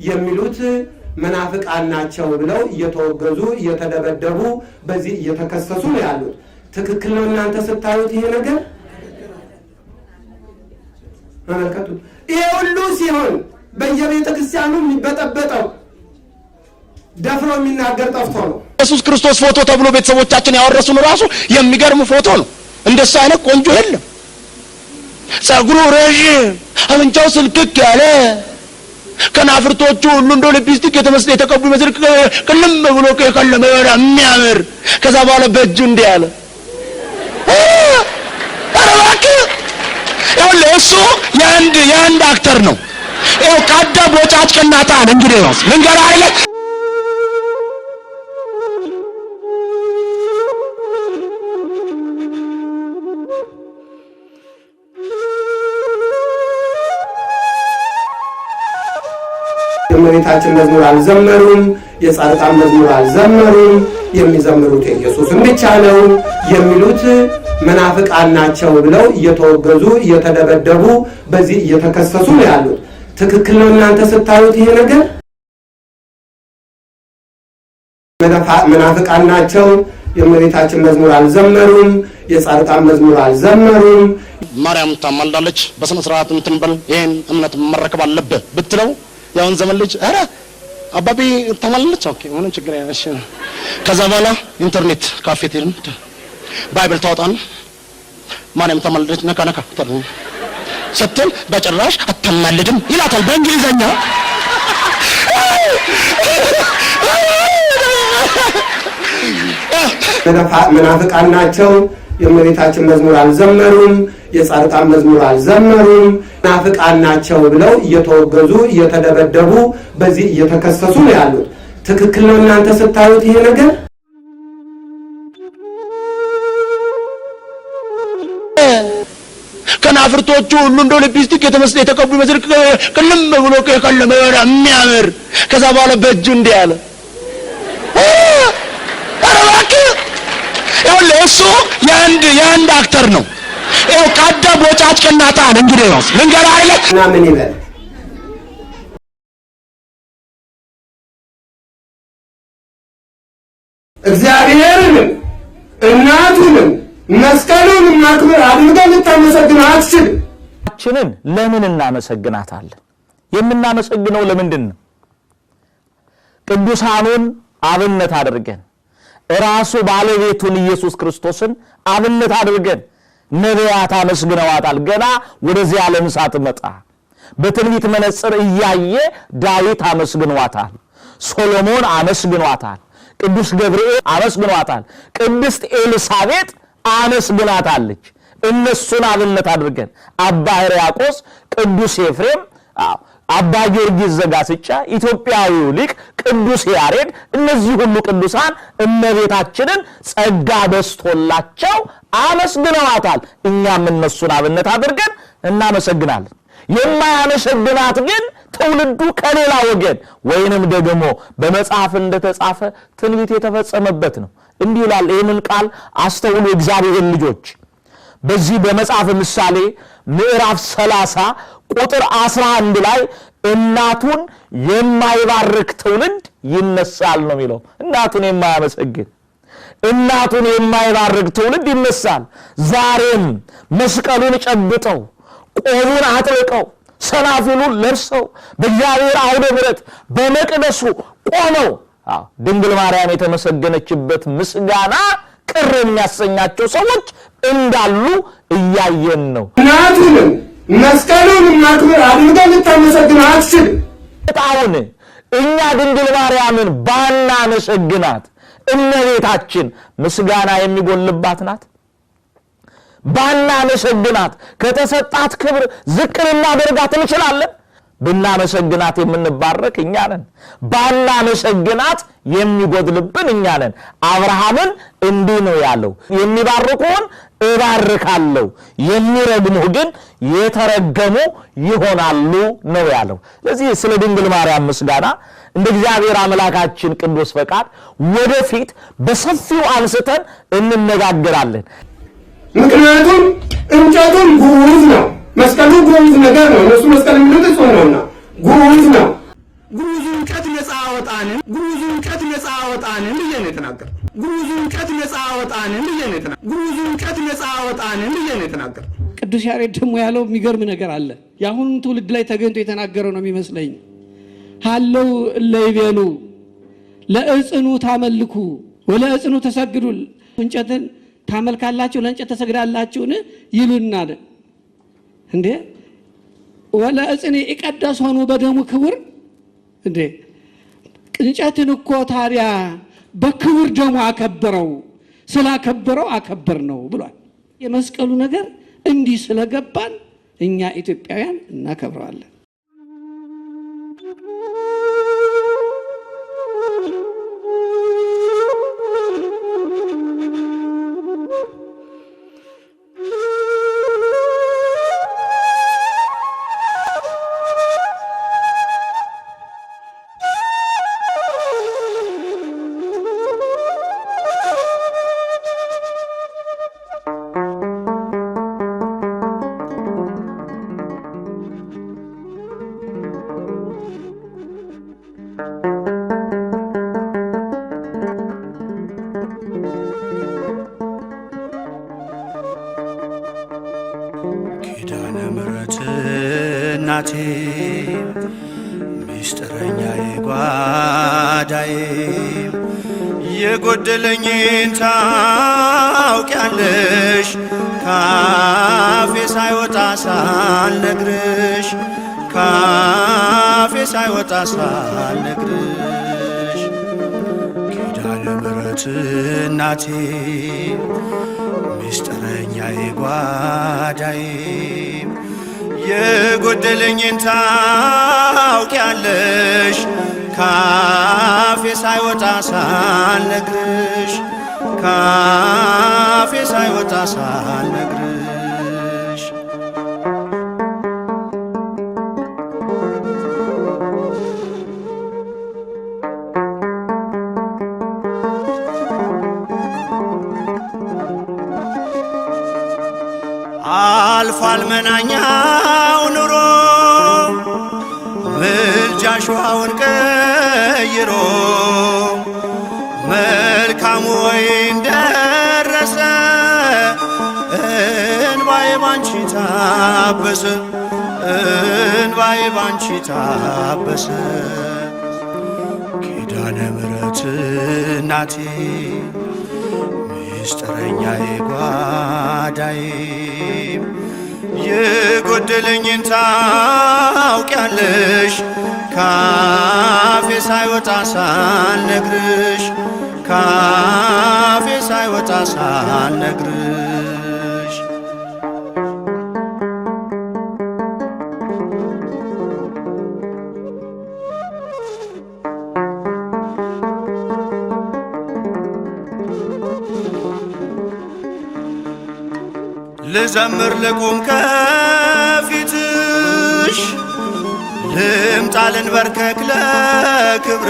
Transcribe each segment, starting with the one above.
የሚሉት መናፍቃን ናቸው ብለው እየተወገዙ እየተደበደቡ በዚህ እየተከሰሱ ነው ያሉት። ትክክል ነው እናንተ ስታዩት ይሄ ነገር? ተመልከቱ። ይሄ ሁሉ ሲሆን በየቤተ ክርስቲያኑ የሚበጠበጠው ደፍሮ የሚናገር ጠፍቶ ነው። ኢየሱስ ክርስቶስ ፎቶ ተብሎ ቤተሰቦቻችን ያወረሱን ራሱ የሚገርም ፎቶ ነው። እንደሱ አይነት ቆንጆ የለም። ጸጉሩ ረጅም፣ አፍንጫው ስልክክ ያለ፣ ከናፍርቶቹ ሁሉ እንደ ሊፕስቲክ የተቀቡ ይመስል ቅልም ብሎ ከከለመ የሚያምር ከዛ በኋላ በእጁ እንዲህ ያለ አረባክ እሱ የአንድ አክተር ነው። ይኸው ካዳ ቦጫጭ ከናታን እንግዲህ ነው መንገራ አይደል? የእመቤታችን መዝሙር አልዘመሩም፣ የጻድቃን መዝሙር አልዘመሩም። የሚዘምሩት ኢየሱስን ብቻ ነው የሚሉት መናፍቃን ናቸው ብለው እየተወገዙ እየተደበደቡ በዚህ እየተከሰሱ ነው ያሉት። ትክክል ነው እናንተ ስታዩት ይሄ ነገር? መናፍቃን ናቸው፣ የእመቤታችን መዝሙር አልዘመሩም፣ የጻድቃን መዝሙር አልዘመሩም። ማርያም ታማልዳለች በስነ ስርዓት እንትንበል ይሄን እምነት መረከብ አለበት ብትለው ያውን ዘመን ልጅ አረ አባቢ ታማልዳለች ኦኬ ምንም ችግር የለም። ከዛ በኋላ ኢንተርኔት ካፌ ትሄድን ባይብል ታወጣን ማርያም ታማልዳለች ነካ ስትል በጭራሽ አታማልድም ይላታል በእንግሊዘኛ። መናፍቃን ናቸው፣ የእመቤታችን መዝሙር አልዘመሩም፣ የጻድቃን መዝሙር አልዘመሩም። መናፍቃን ናቸው ብለው እየተወገዙ እየተደበደቡ በዚህ እየተከሰሱ ነው ያሉት። ትክክል ነው እናንተ ስታዩት ይሄ ነገር? ከናፍርቶቹ ሁሉ እንደ ሊፕስቲክ የተቀቡ ይመስል ቅልም ብሎ ከከለመ የሚያምር ከዛ በኋላ በእጁ እንዲህ ያለ አረባክ እሱ የአንድ አክተር ነው። ይኸው ካዳ ቦጫጭ ከናታን እንግዲህ ነው መንገራ አይደል? እና ምን ይበል እግዚአብሔርንም እናቱንም መስቀሉን ማክበር አድርገን ልታመሰግን አትችልም። ለምን እናመሰግናታለን? የምናመሰግነው ለምንድን ነው? ቅዱሳኑን አብነት አድርገን ራሱ ባለቤቱን ኢየሱስ ክርስቶስን አብነት አድርገን ነቢያት አመስግነዋታል። ገና ወደዚህ ዓለም ሳትመጣ በትንቢት መነጽር እያየ ዳዊት አመስግኗታል፣ ሶሎሞን አመስግኗታል፣ ቅዱስ ገብርኤል አመስግኗታል፣ ቅድስት ኤልሳቤጥ አመስግናታለች። እነሱን አብነት አድርገን አባ ሕርያቆስ፣ ቅዱስ ኤፍሬም፣ አባ ጊዮርጊስ ዘጋስጫ፣ ኢትዮጵያዊው ሊቅ ቅዱስ ያሬድ፣ እነዚህ ሁሉ ቅዱሳን እመቤታችንን ጸጋ በስቶላቸው አመስግነዋታል። እኛም እነሱን አብነት አድርገን እናመሰግናለን። የማያመሰግናት ግን ትውልዱ ከሌላ ወገን ወይንም ደግሞ በመጽሐፍ እንደተጻፈ ትንቢት የተፈጸመበት ነው። እንዲህ ይላል። ይህንን ቃል አስተውሉ እግዚአብሔር ልጆች። በዚህ በመጽሐፍ ምሳሌ ምዕራፍ 30 ቁጥር 11 ላይ እናቱን የማይባርክ ትውልድ ይነሳል ነው የሚለው። እናቱን የማያመሰግን እናቱን የማይባርክ ትውልድ ይነሳል። ዛሬም መስቀሉን ጨብጠው ቆቡን አጥልቀው ሰናፊሉን ለብሰው በእግዚአብሔር አውደ ምሕረት በመቅደሱ ቆመው ድንግል ማርያም የተመሰገነችበት ምስጋና ቅር የሚያሰኛቸው ሰዎች እንዳሉ እያየን ነው። እናቱንም መስቀሉን ማክበር አድርገን ልታመሰግን አትችልም። አሁን እኛ ድንግል ማርያምን ባናመሰግናት እመቤታችን ምስጋና የሚጎልባት ናት? ባናመሰግናት ከተሰጣት ክብር ዝቅ ልናደርጋት እንችላለን? ብናመሰግናት የምንባረክ እኛ ነን። ባናመሰግናት የሚጎድልብን እኛ ነን። አብርሃምን እንዲህ ነው ያለው፣ የሚባርኩን እባርካለሁ፣ የሚረግሙ ግን የተረገሙ ይሆናሉ ነው ያለው። ስለዚህ ስለ ድንግል ማርያም ምስጋና እንደ እግዚአብሔር አምላካችን ቅዱስ ፈቃድ ወደፊት በሰፊው አንስተን እንነጋገራለን። ምክንያቱም እንጨቱም ጉዝ ነው፣ መስቀሉ ጉዝ ነገር ነው። እነሱ መስቀል የሚሉት እሱ ነውና ጉዝ ነው። ግዑዙን ከት ነፃ አወጣንን ግዑዙን ከት ነፃ አወጣንን ብዬ ነው የተናገረው። ግዑዙን ከት ነፃ አወጣንን ብዬ ነው የተናገረው። ግዑዙን ከት ነፃ አወጣንን ብዬ ነው የተናገረው። ቅዱስ ያሬድ ደግሞ ያለው የሚገርም ነገር አለ። የአሁኑን ትውልድ ላይ ተገኝቶ የተናገረው ነው የሚመስለኝ። ሃለው ለይቤሉ ለእጽኑ ታመልኩ ወለእጽኑ ተሰግዱ፣ እንጨትን ታመልካላችሁ ለእንጨት ተሰግዳላችሁን ይሉናል እንዴ። ወለእጽኒ ይቀደስ ሆኑ በደሙ ክቡር እንዴ። እንጨትን እኮ ታዲያ በክቡር ደሙ አከበረው፣ ስላከበረው አከበር ነው ብሏል። የመስቀሉ ነገር እንዲህ ስለገባን እኛ ኢትዮጵያውያን እናከብረዋለን። ኪዳነ ምሕረት እናቴ ሚስጥረኛዬ ጓዳዬ የጎደለኝን ታውቂያለሽ ካፌ ሳይወጣ ሳልነግርሽ ካፌ ሳይወጣ ሳልነግርሽ ኪዳነ ምሕረት እናቴ ሚስጥረኛዬ ጓዳዬ የጎደለኝን ታውቂያለሽ ካፌ ሳይወጣ ሳልነግርሽ ካፌ ሳይወጣ ሳልነግርሽ አልፏል መናኛው ኑሮ ምልጃሽ ውሃውን ቀይሮ መልካሙ ወይን ደረሰ እንባዬ ባንቺ ታበሰ እንባዬ ባንቺ ታበሰ ኪዳነ ምሕረት እናቴ ሚስጥረኛዬ ጓዳዬ የጎደለኝን ታውቂያለሽ ካፌ ሳይወጣ ሳልነግርሽ ካፌ ሳይወጣ ሳልነግርሽ ልዘምር ልቁም ከፊትሽ ልምጣ ልንበርከክ ለክብርሽ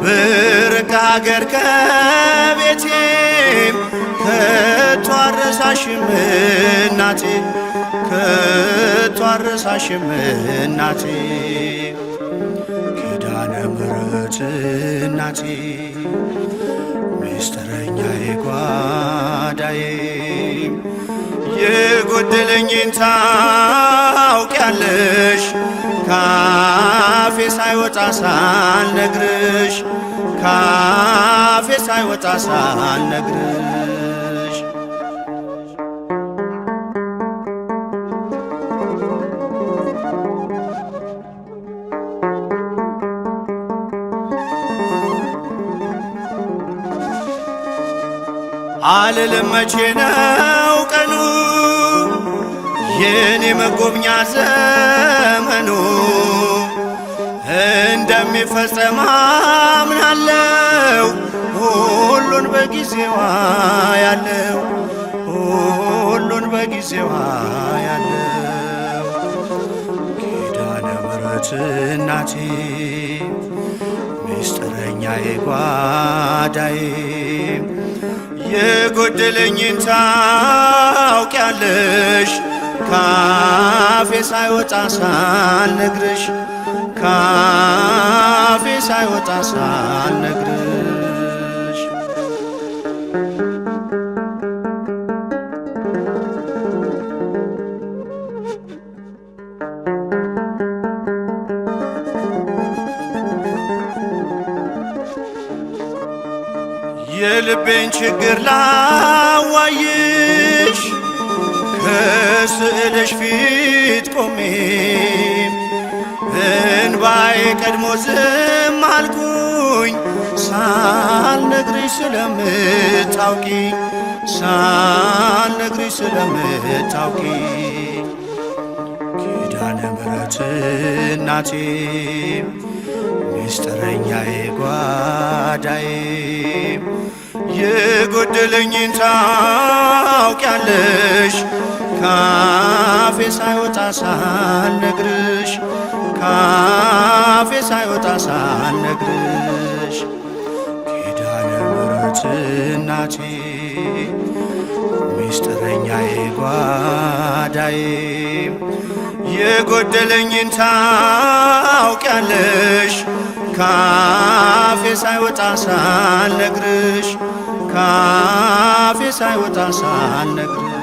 ብርቅ ሀገር ከቤቴም ከቶ አልረሳሽም እናቴ ከቶ አልረሳሽም እናቴ ኪዳነ ምሕረት እናቴ ሚስጥረኛዬ ጓዳዬ የጎደለኝን ታውቂያለሽ ካፌ ሳይወጣ ሳልነግርሽ ካፌ ሳይወጣ ሳልነግርሽ አልልም መቼ ነው ቀኑ የኔ መጎብኛ ዘመኑ እንደሚፈጸም አምናለሁ ሁሉን በጊዜዋ ያለው ሁሉን በጊዜዋ ያለው ኪዳነ ምሕረት እናቴ ሚስጥረኛዬ ጓዳዬ የጎደለኝን ታውቂያለሽ ካፌ ሳይወጣ ሳልነግርሽ ካፌ ሳይወጣ ሳልነግርሽ የልቤን ችግር ላዋይሽ ከስዕልሽ ፊት ቆሜ እንባዬ ቀድሞ ዝም አልኩኝ ሳልነግርሽ ስለምታውቂ ሳልነግርሽ ስለምታውቂ ኪዳነ ምሕረት እናቴ ምስጢረኛዬ ጓዳዬ የጎደለኝን ታውቂያለሽ ካፌ ሳይወጣ ሳልነግርሽ ካፌ ሳይወጣ ሳልነግርሽ ኪዳነ ምሕረት እናቴ ምስጢረኛዬ ጓዳዬ የጎደለኝን ታውቂያለሽ ካፌ ሳይወጣ ሳልነግርሽ ካፌ ሳይወጣ ሳልነግርሽ